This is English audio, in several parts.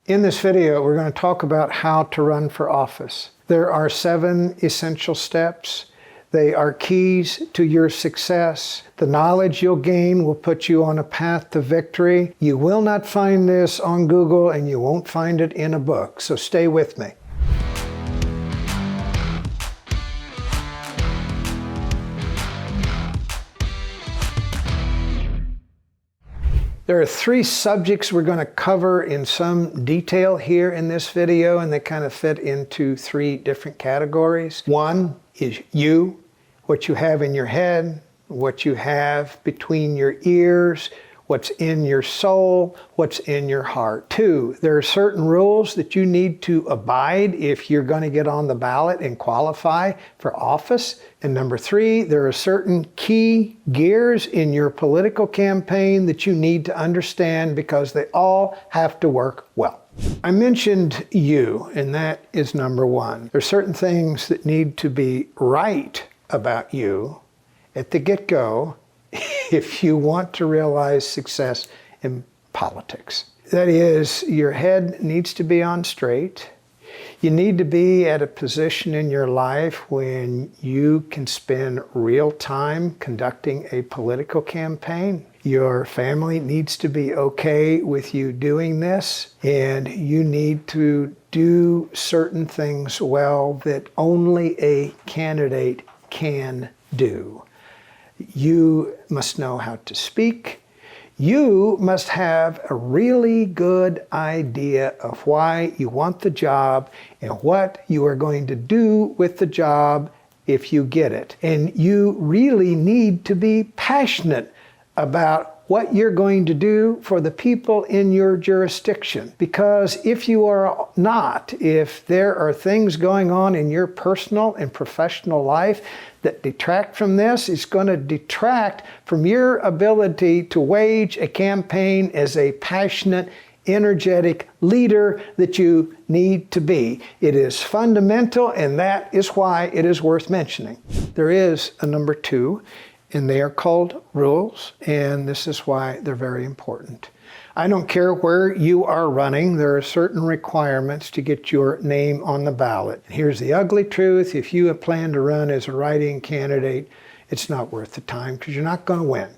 In this video, we're going to talk about how to run for office. There are 7 essential steps. They are keys to your success. The knowledge you'll gain will put you on a path to victory. You will not find this on Google, and you won't find it in a book, so stay with me. There are 3 subjects we're going to cover in some detail here in this video, and they kind of fit into 3 different categories. One is you, what you have in your head, what you have between your ears, what's in your soul, what's in your heart. 2, there are certain rules that you need to abide if you're going to get on the ballot and qualify for office. And number 3, there are certain key gears in your political campaign that you need to understand because they all have to work well. I mentioned you, and that is number 1. There are certain things that need to be right about you at the get-go if you want to realize success in politics. That is, your head needs to be on straight. You need to be at a position in your life when you can spend real time conducting a political campaign. Your family needs to be okay with you doing this, and you need to do certain things well that only a candidate can do. You must know how to speak. You must have a really good idea of why you want the job and what you are going to do with the job if you get it. And you really need to be passionate about what you're going to do for the people in your jurisdiction. Because if you are not, if there are things going on in your personal and professional life that detract from this, it's going to detract from your ability to wage a campaign as a passionate, energetic leader that you need to be. It is fundamental, and that is why it is worth mentioning. There is a number 2, and they are called rules, and this is why they're very important. I don't care where you are running, there are certain requirements to get your name on the ballot. Here's the ugly truth: if you have planned to run as a write-in candidate, it's not worth the time because you're not going to win.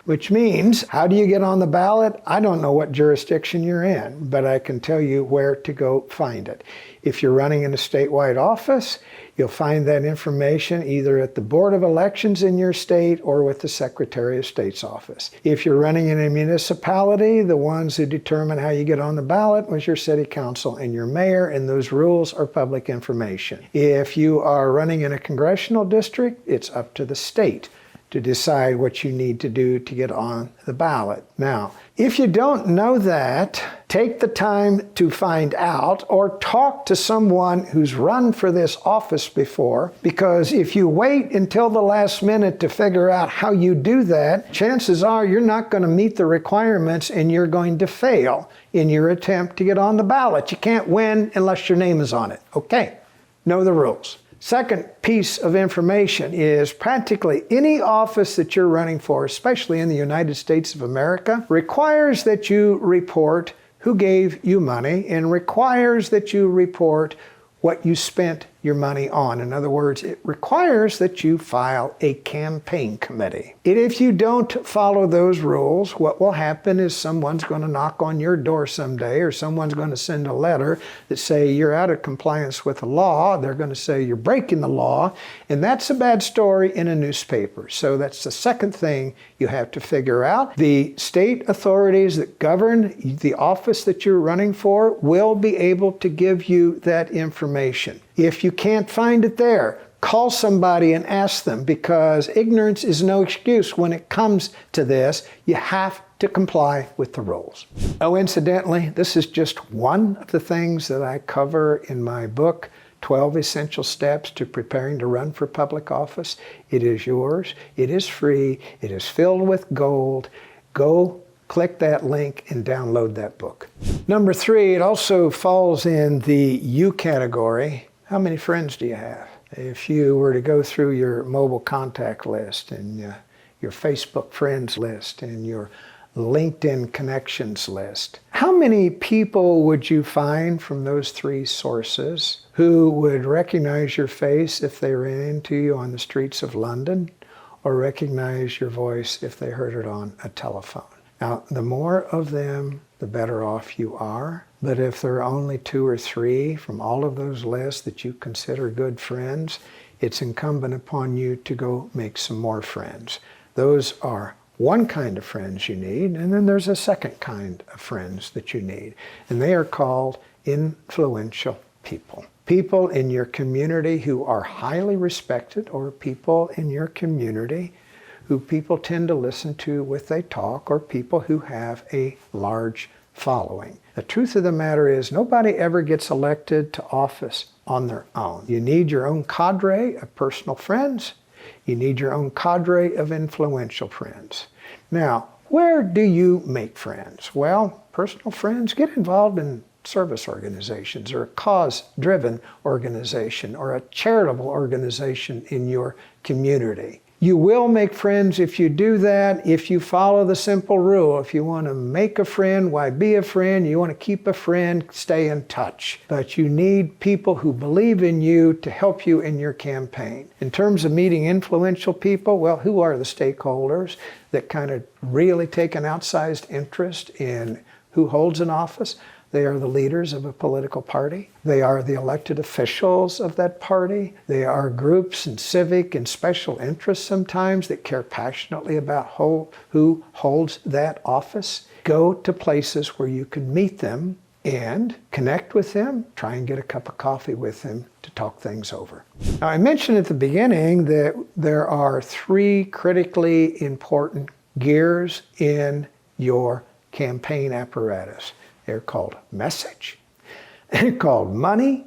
Which means, how do you get on the ballot? I don't know what jurisdiction you're in, but I can tell you where to go find it. If you're running in a statewide office, you'll find that information either at the Board of Elections in your state or with the Secretary of State's office. If you're running in a municipality, the ones who determine how you get on the ballot was your city council and your mayor, and those rules are public information. If you are running in a congressional district, it's up to the state to decide what you need to do to get on the ballot. Now, if you don't know that, take the time to find out or talk to someone who's run for this office before, because if you wait until the last minute to figure out how you do that, chances are you're not going to meet the requirements and you're going to fail in your attempt to get on the ballot. You can't win unless your name is on it. Okay, know the rules. Second piece of information is practically any office that you're running for, especially in the United States of America, requires that you report who gave you money and requires that you report what you spent your money on. In other words, it requires that you file a campaign committee. And if you don't follow those rules, what will happen is someone's going to knock on your door someday, or someone's going to send a letter that say you're out of compliance with the law. They're going to say you're breaking the law, and that's a bad story in a newspaper. So that's the second thing you have to figure out. The state authorities that govern the office that you're running for will be able to give you that information. If you can't find it there, call somebody and ask them, because ignorance is no excuse when it comes to this. You have to comply with the rules. Oh, incidentally, this is just one of the things that I cover in my book, 12 Essential Steps to Preparing to Run for Public Office. It is yours. It is free. It is filled with gold. Go click that link and download that book. Number 3, it also falls in the you category. How many friends do you have? If you were to go through your mobile contact list and your Facebook friends list and your LinkedIn connections list. How many people would you find from those three sources who would recognize your face if they ran into you on the streets of London, or recognize your voice if they heard it on a telephone? Now, the more of them, the better off you are. But if there are only 2 or 3 from all of those lists that you consider good friends, it's incumbent upon you to go make some more friends. Those are one kind of friends you need, and then there's a second kind of friends that you need. And they are called influential people. People in your community who are highly respected, or people in your community who people tend to listen to with a talk, or people who have a large following. The truth of the matter is, nobody ever gets elected to office on their own. You need your own cadre of personal friends. You need your own cadre of influential friends. Now, where do you make friends? Well, personal friends, get involved in service organizations, or a cause-driven organization, or a charitable organization in your community. You will make friends if you do that, if you follow the simple rule. If you want to make a friend, why be a friend? You want to keep a friend, stay in touch. But you need people who believe in you to help you in your campaign. In terms of meeting influential people, well, who are the stakeholders that kind of really take an outsized interest in who holds an office? They are the leaders of a political party. They are the elected officials of that party. They are groups and civic and special interests sometimes that care passionately about who holds that office. Go to places where you can meet them and connect with them. Try and get a cup of coffee with them to talk things over. Now, I mentioned at the beginning that there are 3 critically important gears in your campaign apparatus. They're called message, they're called money,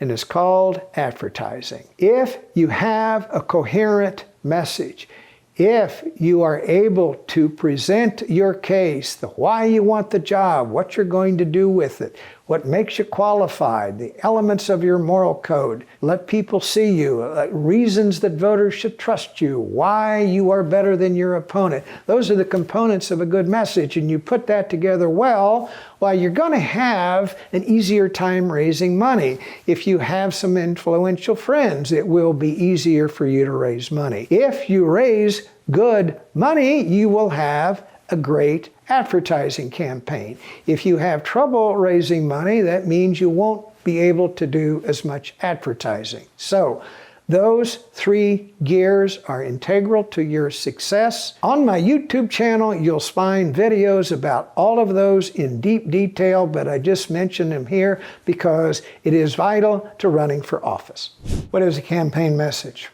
and it's called advertising. If you have a coherent message, if you are able to present your case, the why you want the job, what you're going to do with it, what makes you qualified, the elements of your moral code, let people see you, reasons that voters should trust you, why you are better than your opponent. Those are the components of a good message, and you put that together well, you're going to have an easier time raising money. If you have some influential friends, it will be easier for you to raise money. If you raise good money, you will have a great advertising campaign. If you have trouble raising money, that means you won't be able to do as much advertising. So those 3 gears are integral to your success. On my YouTube channel, you'll find videos about all of those in deep detail, but I just mentioned them here because it is vital to running for office. What is a campaign message?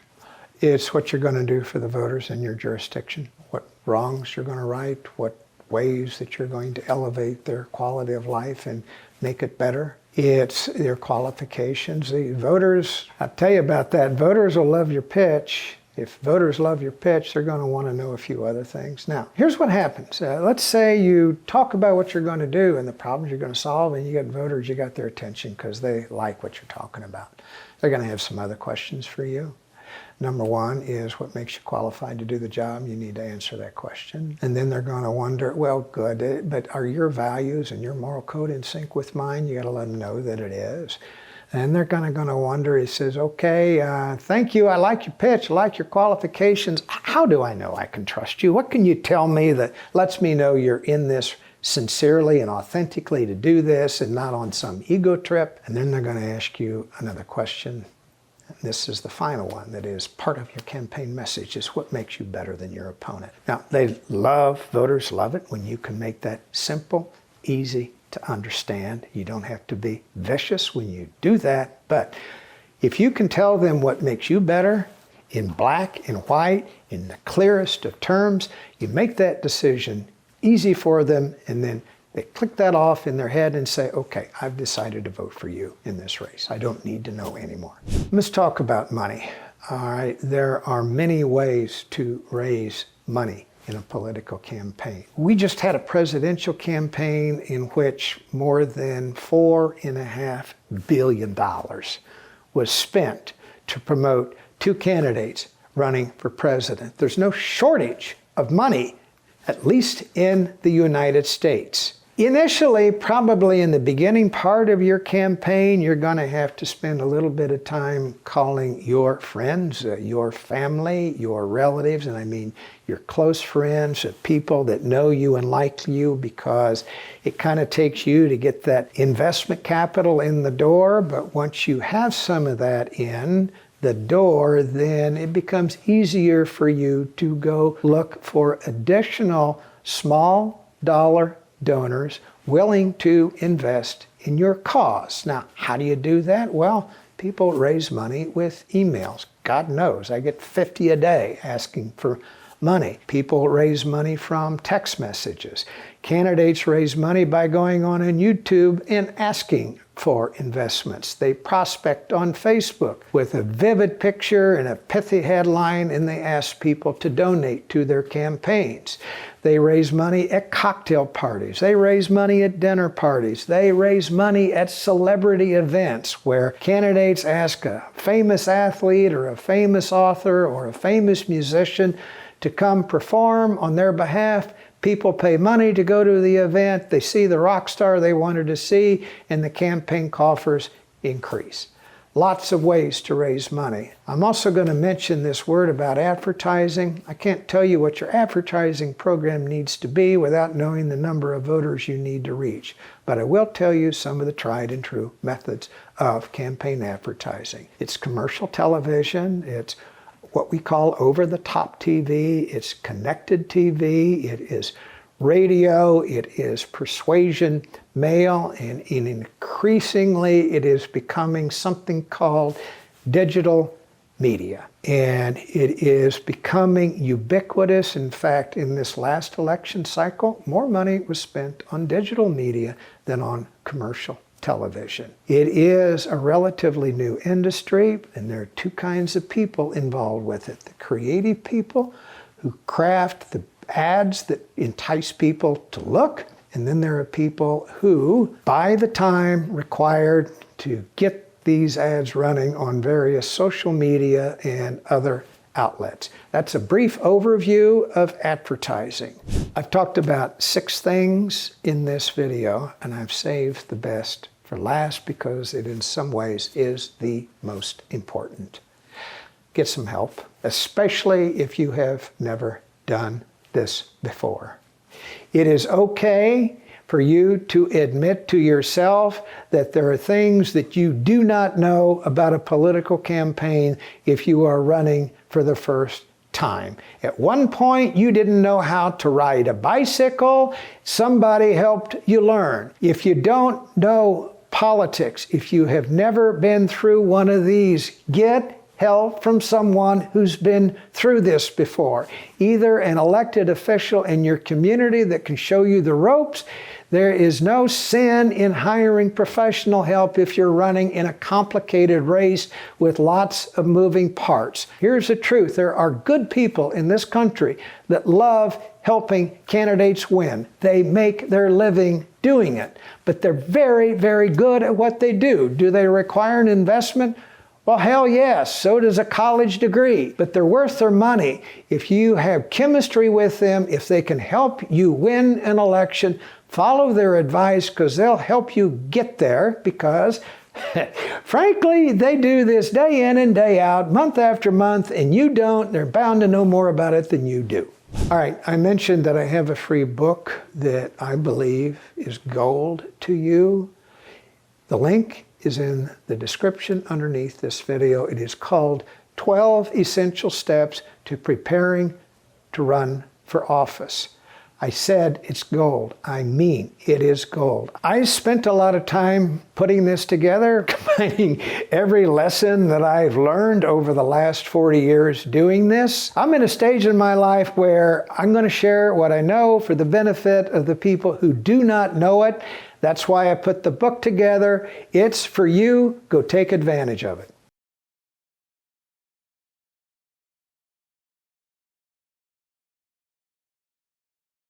It's what you're going to do for the voters in your jurisdiction, what wrongs you're going to right, what ways that you're going to elevate their quality of life and make it better. It's their qualifications. The voters, I'll tell you about that, voters will love your pitch. If voters love your pitch, they're going to want to know a few other things. Now, here's what happens. Let's say you talk about what you're going to do and the problems you're going to solve, and you get voters, you got their attention because they like what you're talking about. They're going to have some other questions for you. Number 1 is what makes you qualified to do the job. You need to answer that question. And then they're going to wonder, well, good, but are your values and your moral code in sync with mine? You got to let them know that it is. And they're going to wonder, he says, okay, thank you, I like your pitch, I like your qualifications. How do I know I can trust you? What can you tell me that lets me know you're in this sincerely and authentically to do this and not on some ego trip? And then they're going to ask you another question. This is the final one that is part of your campaign message, is what makes you better than your opponent. Now, voters love it when you can make that simple, easy to understand. You don't have to be vicious when you do that, but if you can tell them what makes you better in black and white, in the clearest of terms, you make that decision easy for them, and then they click that off in their head and say, okay, I've decided to vote for you in this race. I don't need to know anymore. Let's talk about money. All right, there are many ways to raise money in a political campaign. We just had a presidential campaign in which more than $4.5 billion was spent to promote 2 candidates running for president. There's no shortage of money at least in the United States. Initially, probably in the beginning part of your campaign, you're going to have to spend a little bit of time calling your friends, your family, your relatives, and I mean your close friends, people that know you and like you, because it kind of takes you to get that investment capital in the door. But once you have some of that in the door, then it becomes easier for you to go look for additional small dollar donors willing to invest in your cause. Now, how do you do that? Well, people raise money with emails. God knows, I get 50 a day asking for money. People raise money from text messages. Candidates raise money by going on YouTube and asking for investments. They prospect on Facebook with a vivid picture and a pithy headline, and they ask people to donate to their campaigns. They raise money at cocktail parties. They raise money at dinner parties. They raise money at celebrity events where candidates ask a famous athlete or a famous author or a famous musician to come perform on their behalf. People pay money to go to the event. They see the rock star they wanted to see, and the campaign coffers increase. Lots of ways to raise money. I'm also going to mention this word about advertising. I can't tell you what your advertising program needs to be without knowing the number of voters you need to reach. But I will tell you some of the tried and true methods of campaign advertising. It's commercial television. It's what we call over-the-top TV. It's connected TV. It is radio. It is persuasion mail. And increasingly, it is becoming something called digital media. And it is becoming ubiquitous. In fact, in this last election cycle, more money was spent on digital media than on commercial television. It is a relatively new industry, and there are two kinds of people involved with it. The creative people who craft the ads that entice people to look, and then there are people who buy the time required to get these ads running on various social media and other outlets. That's a brief overview of advertising. I've talked about 6 things in this video, and I've saved the best for last because it in some ways is the most important. Get some help, especially if you have never done this before. It is okay for you to admit to yourself that there are things that you do not know about a political campaign if you are running for the first time. At one point, you didn't know how to ride a bicycle. Somebody helped you learn. If you don't know politics, if you have never been through one of these, get help from someone who's been through this before. Either an elected official in your community that can show you the ropes. There is no sin in hiring professional help if you're running in a complicated race with lots of moving parts. Here's the truth. There are good people in this country that love helping candidates win. They make their living doing it, but they're very, very good at what they do. Do they require an investment? Well, hell yes, so does a college degree, but they're worth their money. If you have chemistry with them, if they can help you win an election, follow their advice because they'll help you get there because, frankly, they do this day in and day out, month after month, and you don't. They're bound to know more about it than you do. All right, I mentioned that I have a free book that I believe is gold to you. The link is in the description underneath this video. It is called 12 Essential Steps to Preparing to Run for Office. I said it's gold. I mean, it is gold. I spent a lot of time putting this together, combining every lesson that I've learned over the last 40 years doing this. I'm in a stage in my life where I'm going to share what I know for the benefit of the people who do not know it. That's why I put the book together. It's for you. Go take advantage of it.